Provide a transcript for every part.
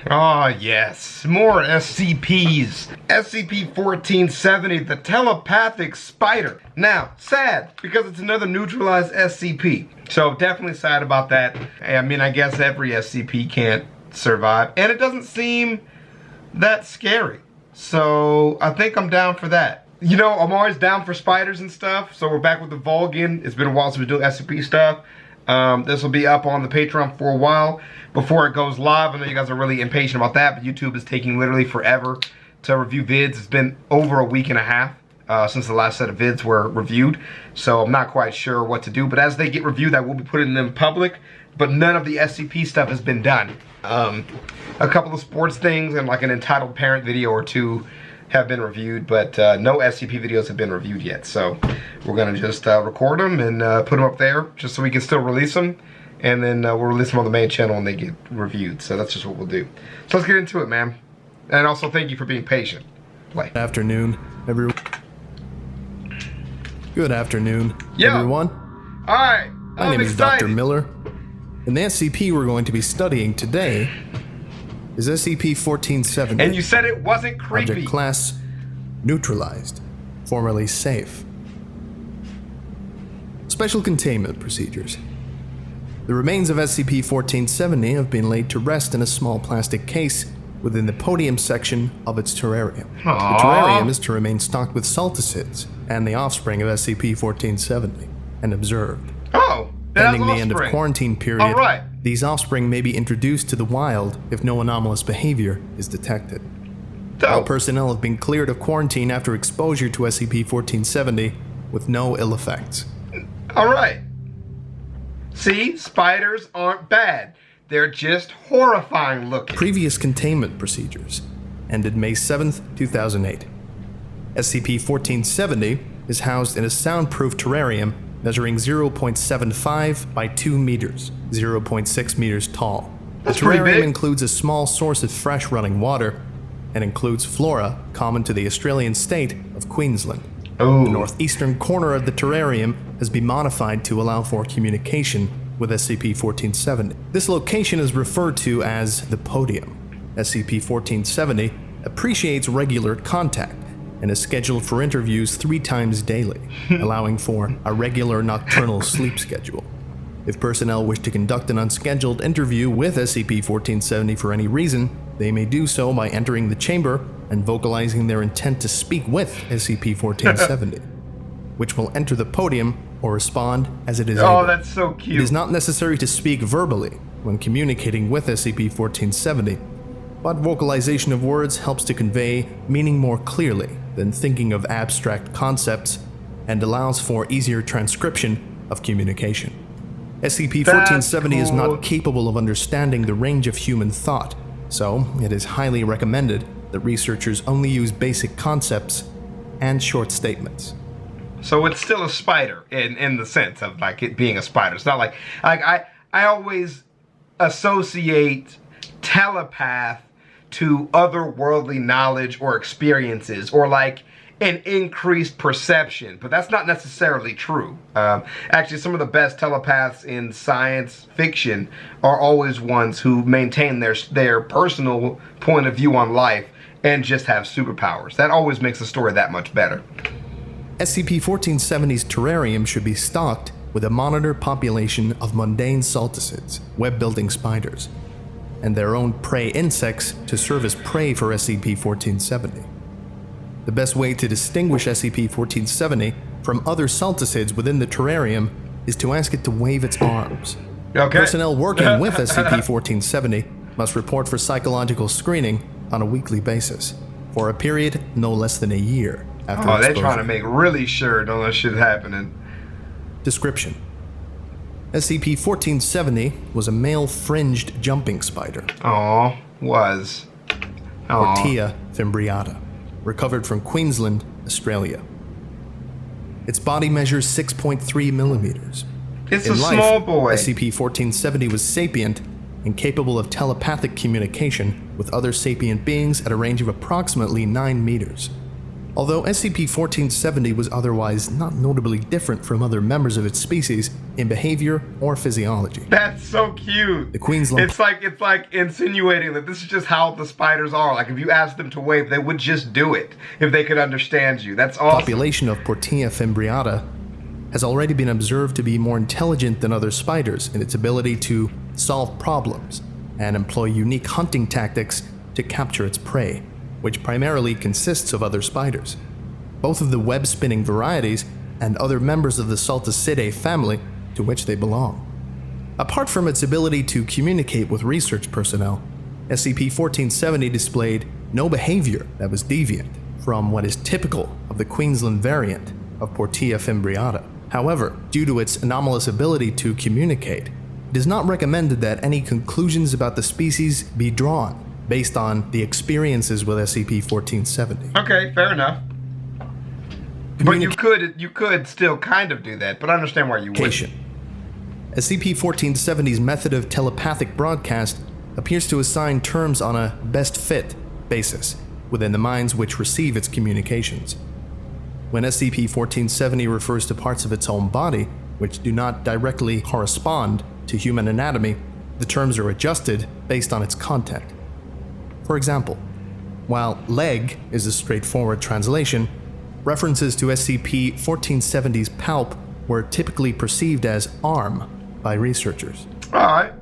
Ah, yes. More SCPs. SCP-1470, the Telepathic Spider. Now, sad, because it's another neutralized SCP. So, definitely sad about that. I mean, I guess every SCP can't survive. And it doesn't seem that scary. So, I think I'm down for that. You know, I'm always down for spiders and stuff. So, we're back with the Vulcan. It's been a while since we do SCP stuff. This will be up on the Patreon for a while before it goes live. I know you guys are really impatient about that, but YouTube is taking literally forever to review vids. It's been over a week and a half since the last set of vids were reviewed, so I'm not quite sure what to do. But as they get reviewed, I will be putting them public, but none of the SCP stuff has been done. A couple of sports things and like an entitled parent video or two have been reviewed, but no SCP videos have been reviewed yet. So we're gonna just record them and put them up there just so we can still release them, and then we'll release them on the main channel when they get reviewed. So that's just what we'll do. So let's get into it, man. And also thank you for being patient. Play. Good afternoon, everyone. Good afternoon, everyone. All right. My name is Dr. Miller, and the SCP we're going to be studying today is SCP-1470. And you said it wasn't creepy. Object class neutralized, formerly safe. Special containment procedures. The remains of SCP-1470 have been laid to rest in a small plastic case within the podium section of its terrarium. Aww. The terrarium is to remain stocked with salticids and the offspring of SCP-1470 and observed. Oh, pending the end of quarantine period, all right. These offspring may be introduced to the wild if no anomalous behavior is detected. All personnel have been cleared of quarantine after exposure to SCP-1470 with no ill effects. Alright. See, spiders aren't bad. They're just horrifying looking. Previous containment procedures ended May 7th, 2008. SCP-1470 is housed in a soundproof terrarium measuring 0.75 by 2 meters, 0.6 meters tall. The terrarium includes a small source of fresh running water and includes flora common to the Australian state of Queensland. Ooh. The northeastern corner of the terrarium has been modified to allow for communication with SCP-1470. This location is referred to as the podium. SCP-1470 appreciates regular contact and is scheduled for interviews 3 times daily, allowing for a regular nocturnal sleep schedule. If personnel wish to conduct an unscheduled interview with SCP-1470 for any reason, they may do so by entering the chamber and vocalizing their intent to speak with SCP-1470, which will enter the podium or respond as it is able. Oh, that's so cute. It is not necessary to speak verbally when communicating with SCP-1470, but vocalization of words helps to convey meaning more clearly than thinking of abstract concepts and allows for easier transcription of communication. SCP-1470 is not capable of understanding the range of human thought, so it is highly recommended that researchers only use basic concepts and short statements. So it's still a spider in the sense of like it being a spider. It's not like I always associate telepath to otherworldly knowledge or experiences, or like an increased perception, but that's not necessarily true. Actually, some of the best telepaths in science fiction are always ones who maintain their personal point of view on life and just have superpowers. That always makes the story that much better. SCP-1470's terrarium should be stocked with a monitored population of mundane salticids, web-building spiders, and their own prey insects to serve as prey for SCP-1470. The best way to distinguish SCP-1470 from other salticids within the terrarium is to ask it to wave its arms. Okay. Personnel working with SCP-1470 must report for psychological screening on a weekly basis, for a period no less than a year after exposure. They're trying to make really sure none of that shit's happening. Description: SCP-1470 was a male fringed jumping spider. Ortia fimbriata, recovered from Queensland, Australia. Its body measures 6.3 millimeters. It's a small boy. SCP-1470 was sapient and capable of telepathic communication with other sapient beings at a range of approximately 9 meters. Although SCP-1470 was otherwise not notably different from other members of its species in behavior or physiology. That's so cute. The Queensland... It's like insinuating that this is just how the spiders are. Like, if you asked them to wave, they would just do it if they could understand you. That's awesome. The population of Portia fimbriata has already been observed to be more intelligent than other spiders in its ability to solve problems and employ unique hunting tactics to capture its prey, which primarily consists of other spiders, both of the web-spinning varieties and other members of the Saltacidae family to which they belong. Apart from its ability to communicate with research personnel, SCP-1470 displayed no behavior that was deviant from what is typical of the Queensland variant of Portia fimbriata. However, due to its anomalous ability to communicate, it is not recommended that any conclusions about the species be drawn based on the experiences with SCP-1470. Okay, fair enough. But you could still kind of do that, but I understand why you wouldn't. SCP-1470's method of telepathic broadcast appears to assign terms on a best fit basis within the minds which receive its communications. When SCP-1470 refers to parts of its own body which do not directly correspond to human anatomy, the terms are adjusted based on its content. For example, while leg is a straightforward translation, references to SCP-1470's palp were typically perceived as arm by researchers. Alright.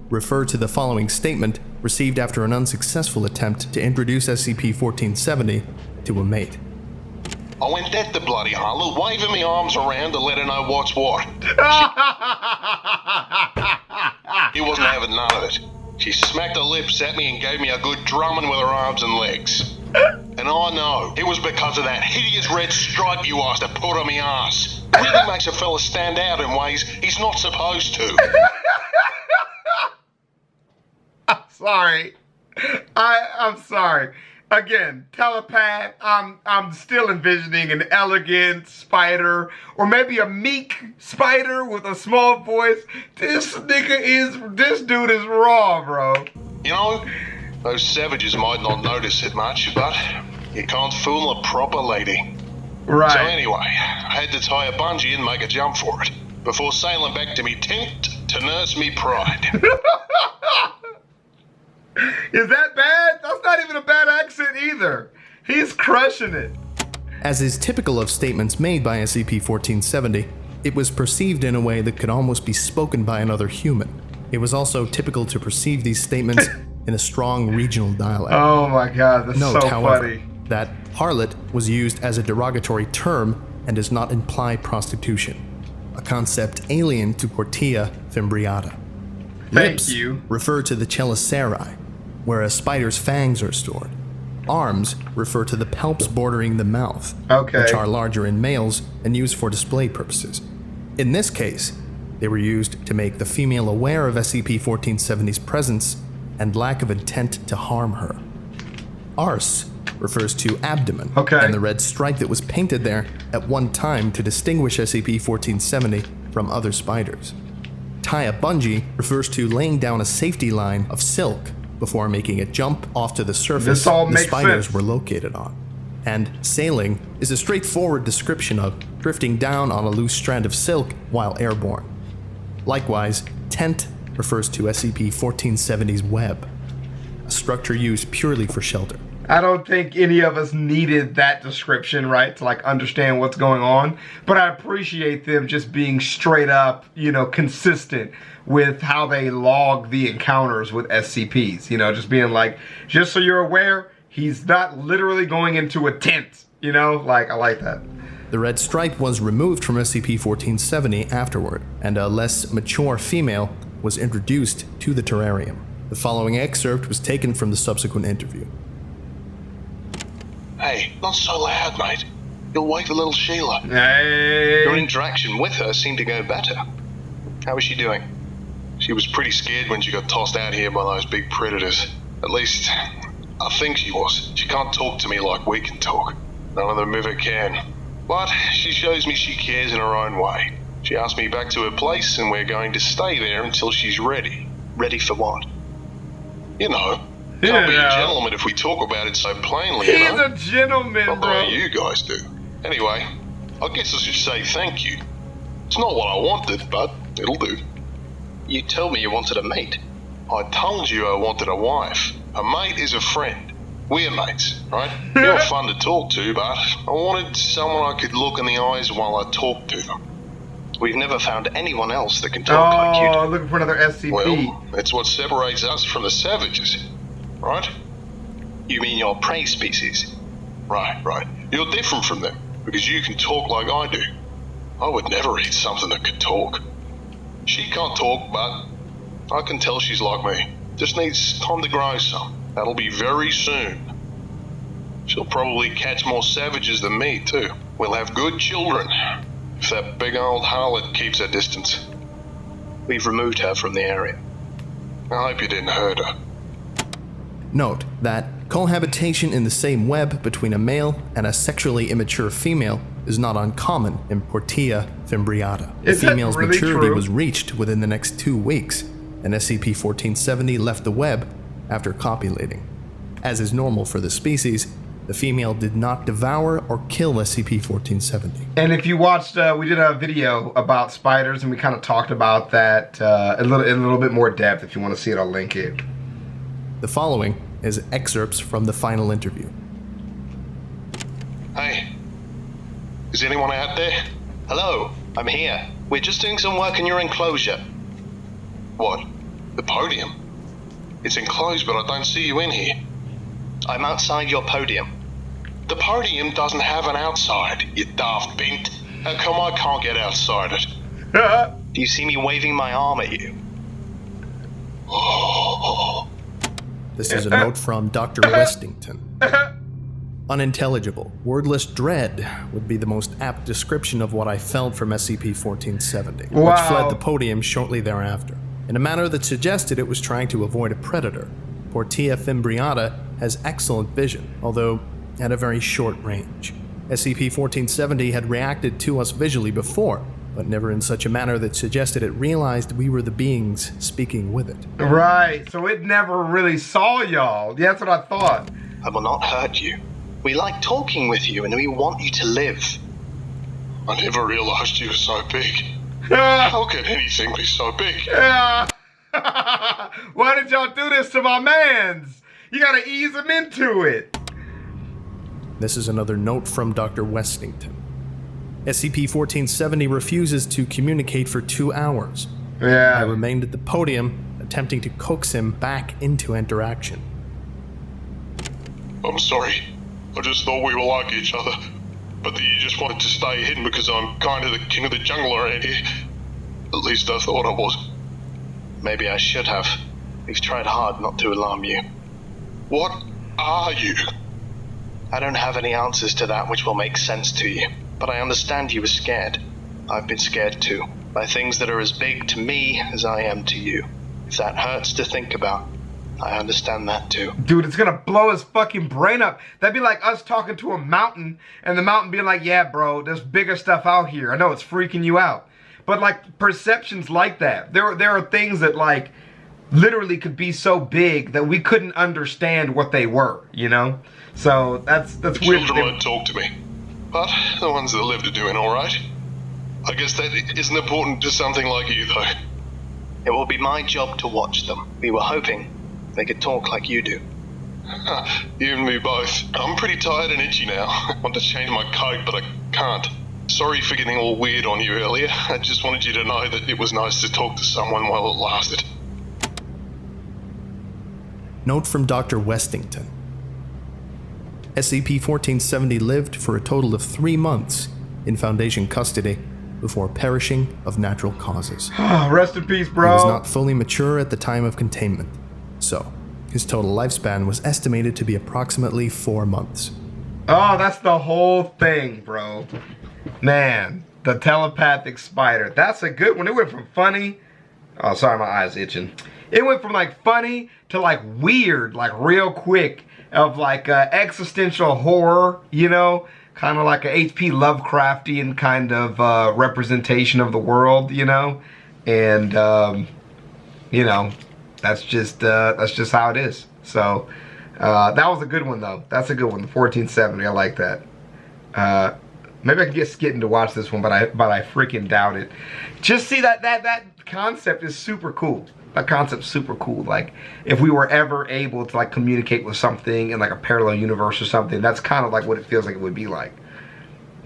Refer to the following statement received after an unsuccessful attempt to introduce SCP-1470 to a mate. I went at the bloody harlot, waving my arms around to let her know what's what. He wasn't having none of it. She smacked her lips at me and gave me a good drumming with her arms and legs. And I know, it was because of that hideous red stripe you asked to put on me ass. Really makes a fella stand out in ways he's not supposed to. I'm sorry. I'm sorry. Again, telepath, I'm still envisioning an elegant spider, or maybe a meek spider with a small voice. This dude is raw, bro. You know, those savages might not notice it much, but you can't fool a proper lady. Right. So anyway, I had to tie a bungee and make a jump for it, before sailing back to me tent to nurse me pride. Is that bad? That's not even a bad accent either. He's crushing it. As is typical of statements made by SCP-1470, it was perceived in a way that could almost be spoken by another human. It was also typical to perceive these statements in a strong regional dialect. Oh my god, that's Note, so however, funny. that harlot was used as a derogatory term and does not imply prostitution, a concept alien to Portia fimbriata. Thank you. Refer to the chelicerae, where a spider's fangs are stored. Arms refer to the palps bordering the mouth, which are larger in males and used for display purposes. In this case, they were used to make the female aware of SCP-1470's presence and lack of intent to harm her. Arse refers to abdomen and the red stripe that was painted there at one time to distinguish SCP-1470 from other spiders. Tie a bungee refers to laying down a safety line of silk before making a jump off to the surface the spiders were located on. And sailing is a straightforward description of drifting down on a loose strand of silk while airborne. Likewise, tent refers to SCP-1470's web, a structure used purely for shelter. I don't think any of us needed that description, right, to like understand what's going on, but I appreciate them just being straight up, consistent with how they log the encounters with SCPs, just being like, just so you're aware, he's not literally going into a tent, I like that. The red stripe was removed from SCP-1470 afterward, and a less mature female was introduced to the terrarium. The following excerpt was taken from the subsequent interview. Hey, not so loud, mate. You'll wake the little Sheila. Hey. Your interaction with her seemed to go better. How was she doing? She was pretty scared when she got tossed out here by those big predators. At least, I think she was. She can't talk to me like we can talk. None of them ever can. But she shows me she cares in her own way. She asked me back to her place, and we're going to stay there until she's ready. Ready for what? You know, Can't be a Yeah. gentleman if we talk about it so plainly, He's you know? a gentleman, Not the bro. way you guys do. Anyway, I guess I should say thank you. It's not what I wanted, but it'll do. You told me you wanted a mate. I told you I wanted a wife. A mate is a friend. We're mates, right? You're fun to talk to, but I wanted someone I could look in the eyes while I talked to them. We've never found anyone else that can talk like you do. Oh, looking for another SCP. Well, it's what separates us from the savages, right? You mean your prey species? Right. You're different from them, because you can talk like I do. I would never eat something that could talk. She can't talk, but I can tell she's like me. Just needs time to grow some. That'll be very soon. She'll probably catch more savages than me, too. We'll have good children, if that big old harlot keeps her distance. We've removed her from the area. I hope you didn't hurt her. Note that cohabitation in the same web between a male and a sexually immature female is not uncommon in Portia fimbriata. The Is that female's really maturity true? was reached within the next 2 weeks, and SCP-1470 left the web after copulating. As is normal for the species, the female did not devour or kill SCP-1470. And if you watched, we did a video about spiders, and we kind of talked about that in a little bit more depth. If you want to see it, I'll link it. The following is excerpts from the final interview. Hey, is anyone out there? Hello, I'm here. We're just doing some work in your enclosure. What? The podium? It's enclosed, but I don't see you in here. I'm outside your podium. The podium doesn't have an outside, you daft bint. How come I can't get outside it? Do you see me waving my arm at you? This is a note from Dr. Westington. Unintelligible, wordless dread would be the most apt description of what I felt from SCP-1470, which Wow. fled the podium shortly thereafter, in a manner that suggested it was trying to avoid a predator. Portia fimbriata has excellent vision, although at a very short range. SCP-1470 had reacted to us visually before, but never in such a manner that suggested it realized we were the beings speaking with it. Right, so it never really saw y'all. Yeah, that's what I thought. I will not hurt you. We like talking with you and we want you to live. I never realized you were so big. How can anything be so big? Why did y'all do this to my mans? You gotta ease him into it. This is another note from Dr. Westington. SCP-1470 refuses to communicate for 2 hours. I Yeah. remained at the podium, attempting to coax him back into interaction. I'm sorry. I just thought we were like each other. But that you just wanted to stay hidden because I'm kind of the king of the jungle around here. At least I thought I was. Maybe I should have. We've tried hard not to alarm you. What are you? I don't have any answers to that which will make sense to you, but I understand you were scared. I've been scared too, by things that are as big to me as I am to you. If that hurts to think about, I understand that too. Dude, it's gonna blow his fucking brain up. That'd be like us talking to a mountain and the mountain being like, yeah, bro, there's bigger stuff out here. I know it's freaking you out. But like perceptions like that, there are things that like literally could be so big that we couldn't understand what they were, you know? So that's The weird. children won't talk to me. But the ones that lived are doing alright. I guess that isn't important to something like you, though. It will be my job to watch them. We were hoping they could talk like you do. You and me both. I'm pretty tired and itchy now. I want to change my coat, but I can't. Sorry for getting all weird on you earlier. I just wanted you to know that it was nice to talk to someone while it lasted. Note from Dr. Westington. SCP-1470 lived for a total of 3 months in Foundation custody before perishing of natural causes. Rest in peace, He bro. was not fully mature at the time of containment, so his total lifespan was estimated to be approximately 4 months. Oh, that's the whole thing, bro. Man, the telepathic spider. That's a good one. It went from funny. Oh, sorry, my eye's itching. It went from like funny to like weird, like real quick, of like existential horror, you know? Kind of like a H.P. Lovecraftian kind of representation of the world, you know? And, you know, That's just how it is. So that was a good one though. That's a good one. The 1470. I like that. Maybe I can get Skitten to watch this one, but I freaking doubt it. Just see that concept is super cool. That concept's super cool. Like, if we were ever able to like communicate with something in like a parallel universe or something, that's kind of like what it feels like it would be like.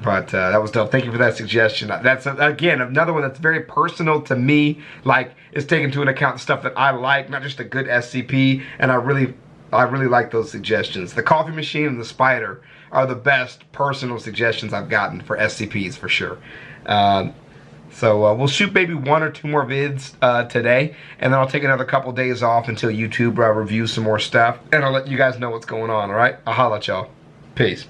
But that was dope. Thank you for that suggestion. That's again another one that's very personal to me. Like, it's taking into account stuff that I like, not just a good SCP. And I really like those suggestions. The coffee machine and the spider are the best personal suggestions I've gotten for SCPs for sure. So we'll shoot maybe 1 or 2 more vids today, and then I'll take another couple days off until YouTube reviews some more stuff, and I'll let you guys know what's going on. All right, I'll holla at y'all. Peace.